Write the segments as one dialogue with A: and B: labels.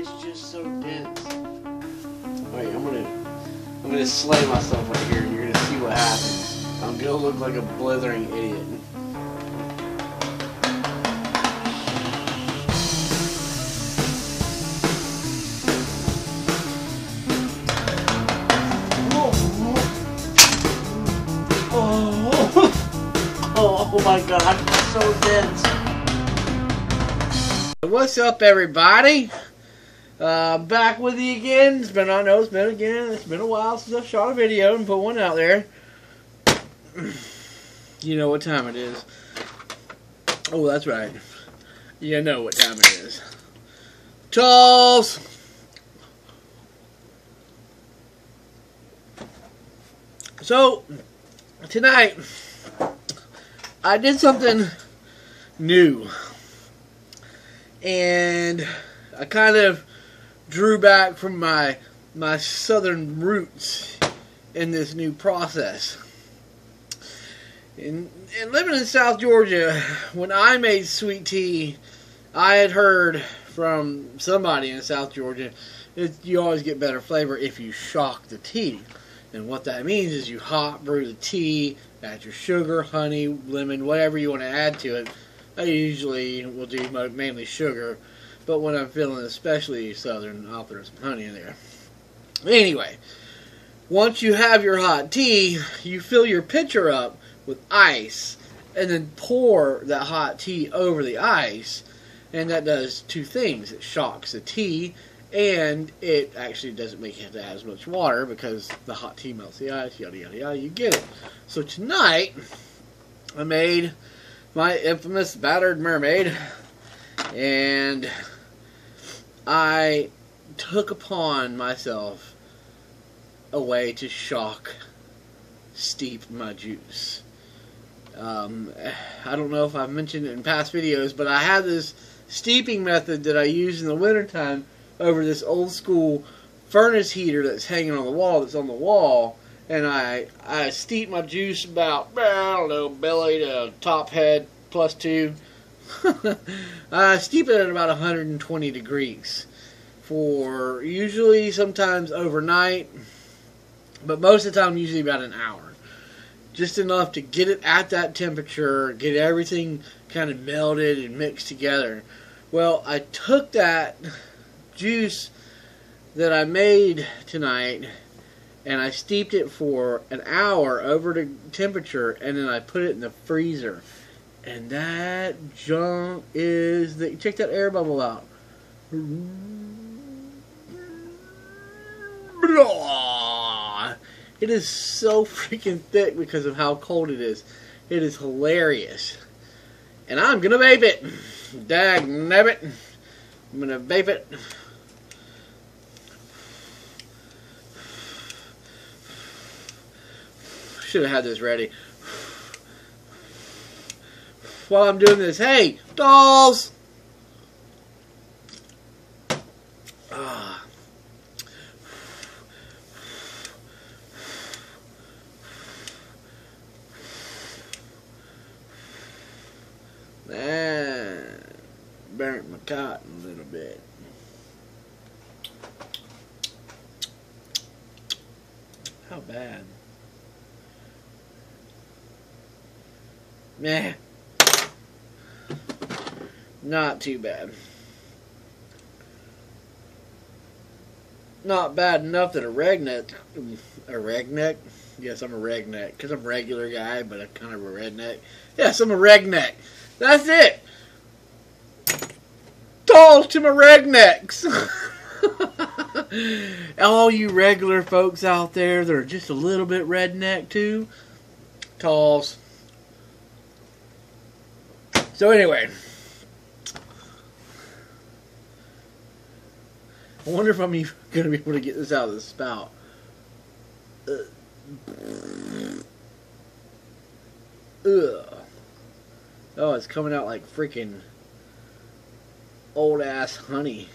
A: is just so dense. Wait, I'm gonna slay myself right here, and you're gonna see what happens. I'm gonna look like a blithering idiot. Oh my god, it's so dense. What's up, everybody? Back with you again. It's been a while since I've shot a video and put one out there. You know what time it is. Oh, that's right. You know what time it is. Charles! So, tonight, I did something new, and I kind of drew back from my southern roots in this new process. And living in South Georgia, when I made sweet tea, I had heard from somebody in South Georgia that you always get better flavor if you shock the tea. And what that means is you hot brew the tea, add your sugar, honey, lemon, whatever you want to add to it. I usually will do mainly sugar, but when I'm feeling especially southern, I'll throw some honey in there. Anyway, once you have your hot tea, you fill your pitcher up with ice, and then pour that hot tea over the ice, and that does two things. It shocks the tea, and it actually doesn't make you have to add as much water because the hot tea melts the ice, yada yada yada, you get it. So tonight, I made my infamous battered mermaid, and I took upon myself a way to steep my juice. I don't know if I've mentioned it in past videos, but I have this steeping method that I use in the wintertime over this old school furnace heater that's hanging on the wall, and I steep my juice about, I don't know, belly to top head plus 2. I steep it at about 120 degrees for usually sometimes overnight, but most of the time usually about an hour. Just enough to get it at that temperature, get everything kind of melted and mixed together. Well, I took that juice that I made tonight and I steeped it for an hour over the temperature, and then I put it in the freezer. And that junk is check that air bubble out. It is so freaking thick because of how cold it is. It is hilarious. And I'm gonna vape it. Dagnabbit. I'm gonna vape it. Should have had this ready. While I'm doing this, hey, dolls! That burnt my cotton a little bit. How bad? Nah. Not too bad. Not bad enough that a redneck? Yes, I'm a redneck, because I'm a regular guy, but I'm kind of a redneck. Yes, I'm a redneck. That's it. Dolls to my rednecks. All you regular folks out there that are just a little bit redneck too, talls. So anyway, I wonder if I'm even going to be able to get this out of the spout. Ugh. Oh, it's coming out like freaking old ass honey.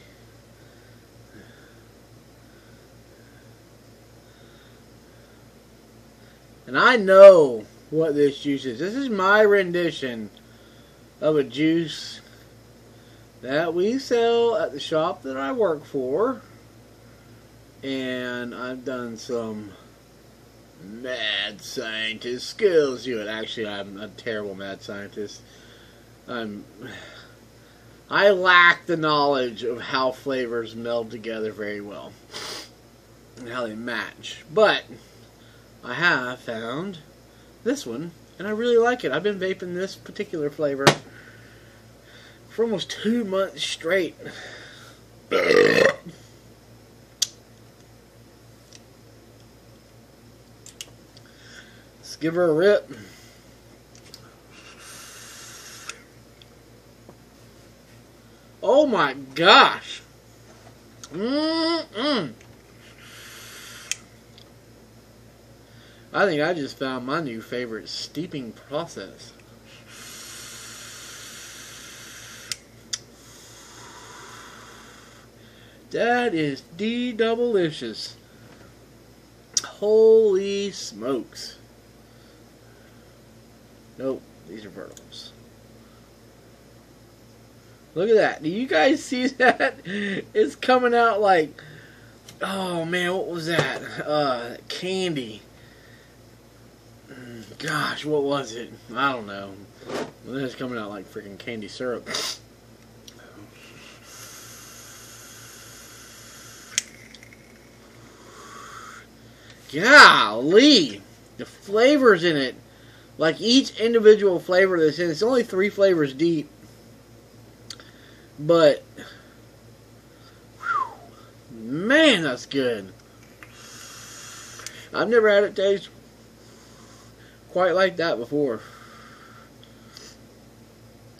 A: And I know what this juice is. This is my rendition of a juice that we sell at the shop that I work for. And I've done some mad scientist skills to it. Actually, I'm a terrible mad scientist. I lack the knowledge of how flavors meld together very well and how they match. But I have found this one, and I really like it. I've been vaping this particular flavor for almost 2 months straight. Let's give her a rip. Oh my gosh. I think I just found my new favorite steeping process. That is D-double-licious. Holy smokes. Nope, these are verticals. Look at that. Do you guys see that? It's coming out like, oh man, what was that? Candy. Gosh, what was it? I don't know. It's coming out like freaking candy syrup. Golly! The flavors in it. Like each individual flavor that's in it. It's only 3 flavors deep. But, whew, man, that's good. I've never had it taste quite like that before.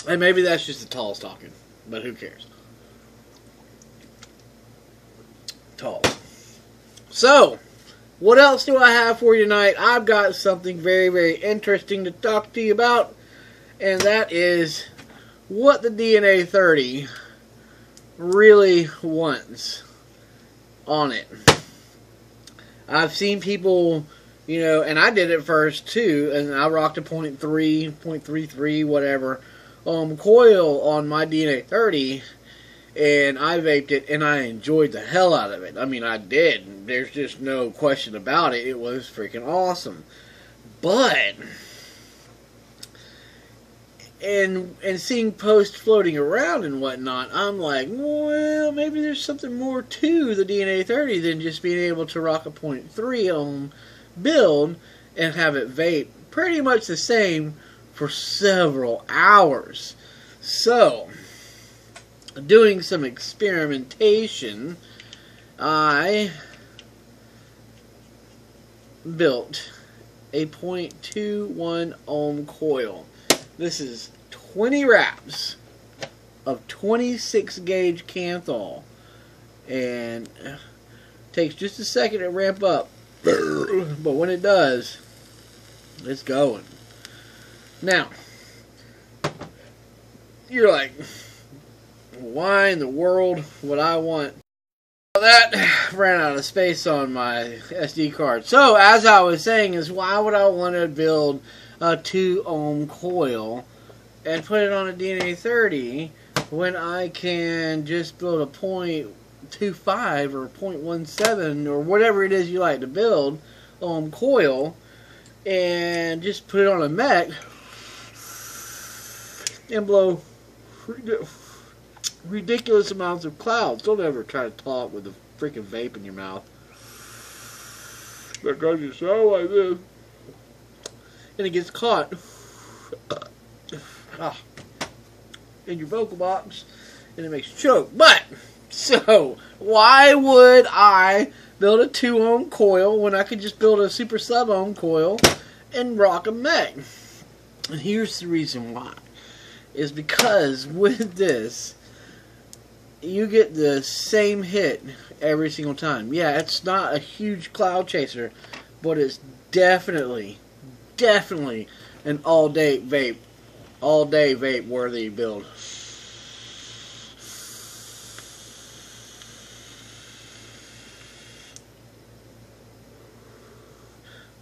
A: And maybe that's just the talls talking. But who cares? Tall. So, what else do I have for you tonight? I've got something very, very interesting to talk to you about. And that is what the DNA 30 really wants on it. I've seen people, you know, and I did it first too, and I rocked a 0.3, 0.33, whatever, coil on my DNA 30, and I vaped it, and I enjoyed the hell out of it. I mean, I did. There's just no question about it. It was freaking awesome. But and seeing posts floating around and whatnot, I'm like, well, maybe there's something more to the DNA 30 than just being able to rock a 0.3 ohm build and have it vape pretty much the same for several hours. So, doing some experimentation, I built a 0.21 ohm coil. This is 20 wraps of 26 gauge Kanthal, and it takes just a second to ramp up, but when it does, it's going. Now, you're like, why in the world would I want that? Ran out of space on my SD card. So, as I was saying, is why would I want to build a 2 ohm coil and put it on a DNA 30 when I can just build a 0.25 or 0.17 or whatever it is you like to build ohm coil and just put it on a mech and blow ridiculous amounts of clouds. Don't ever try to talk with a freaking vape in your mouth, because you sound like this and it gets caught in your vocal box and it makes you choke. But, so, why would I build a 2 ohm coil when I could just build a super sub ohm coil and rock a mech? And here's the reason why. Is because with this, you get the same hit every single time. Yeah, it's not a huge cloud chaser, but it's definitely an all-day vape worthy build.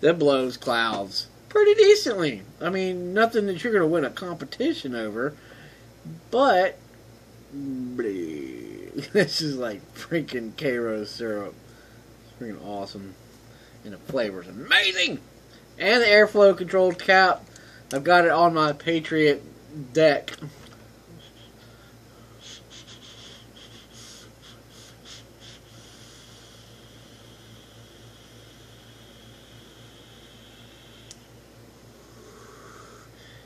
A: That blows clouds pretty decently. I mean, nothing that you're going to win a competition over, but This is like freaking K-Rose syrup. It's freaking awesome. And the flavor's amazing. And the airflow controlled cap. I've got it on my Patriot deck.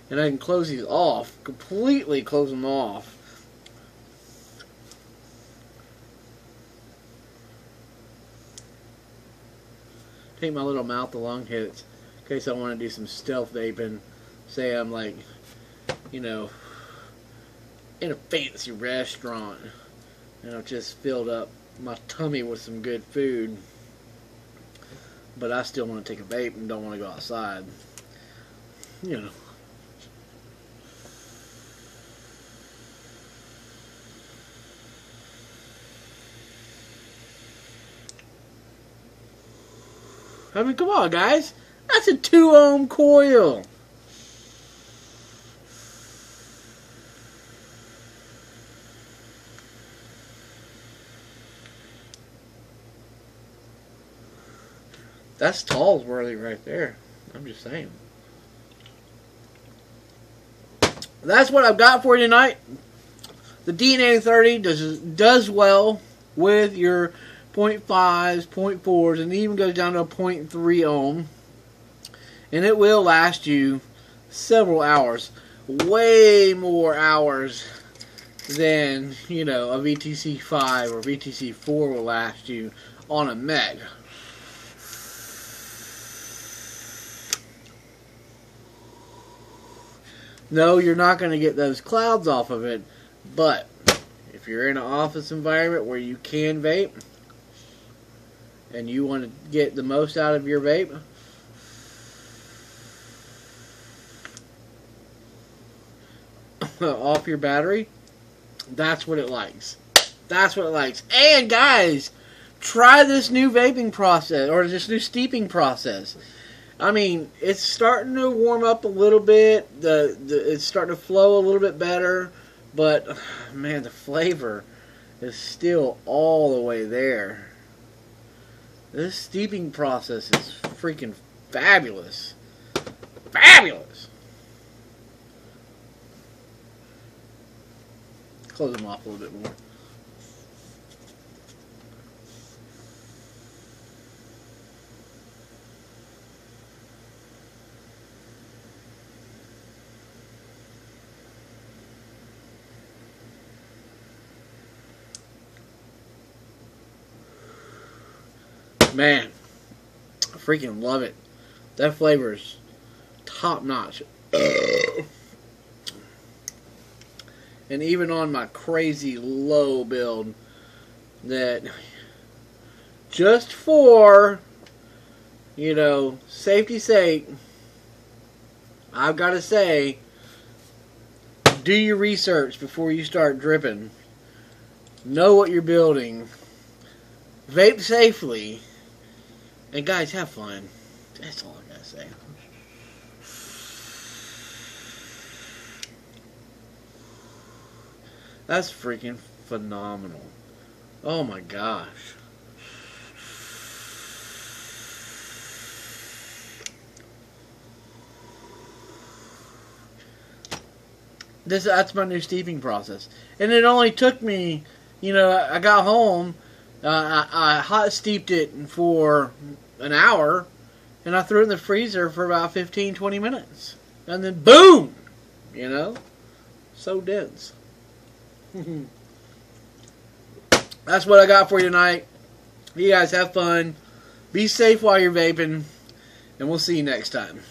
A: And I can close these off, completely close them off. Take my little mouth-to-lung hits in case I want to do some stealth vaping. Say I'm like, you know, in a fancy restaurant and I've just filled up my tummy with some good food, but I still want to take a vape and don't want to go outside. You know. I mean, come on, guys. That's a 2-ohm coil. That's Tall's worthy right there. I'm just saying. That's what I've got for you tonight. The DNA30 does well with your 0.5s, 0.4s, and it even goes down to a 0.3 ohm. And it will last you several hours. Way more hours than, you know, a VTC 5 or VTC 4 will last you on a Meg. No, you're not going to get those clouds off of it, but if you're in an office environment where you can vape, and you want to get the most out of your vape, off your battery, that's what it likes. That's what it likes. And guys, try this new vaping process, or this new steeping process. I mean, it's starting to warm up a little bit. It's starting to flow a little bit better, but man, the flavor is still all the way there. This steeping process is freaking fabulous. Fabulous! Close them off a little bit more. Man, I freaking love it. That flavor is top notch. And even on my crazy low build, that just for, you know, safety's sake, I've got to say, do your research before you start dripping. Know what you're building. Vape safely. And guys, have fun. That's all I gotta say. That's freaking phenomenal. Oh my gosh. That's my new steeping process. And it only took me, you know, I got home, I hot steeped it for an hour, and I threw it in the freezer for about 15-20 minutes. And then boom! You know? So dense. That's what I got for you tonight. You guys have fun. Be safe while you're vaping. And we'll see you next time.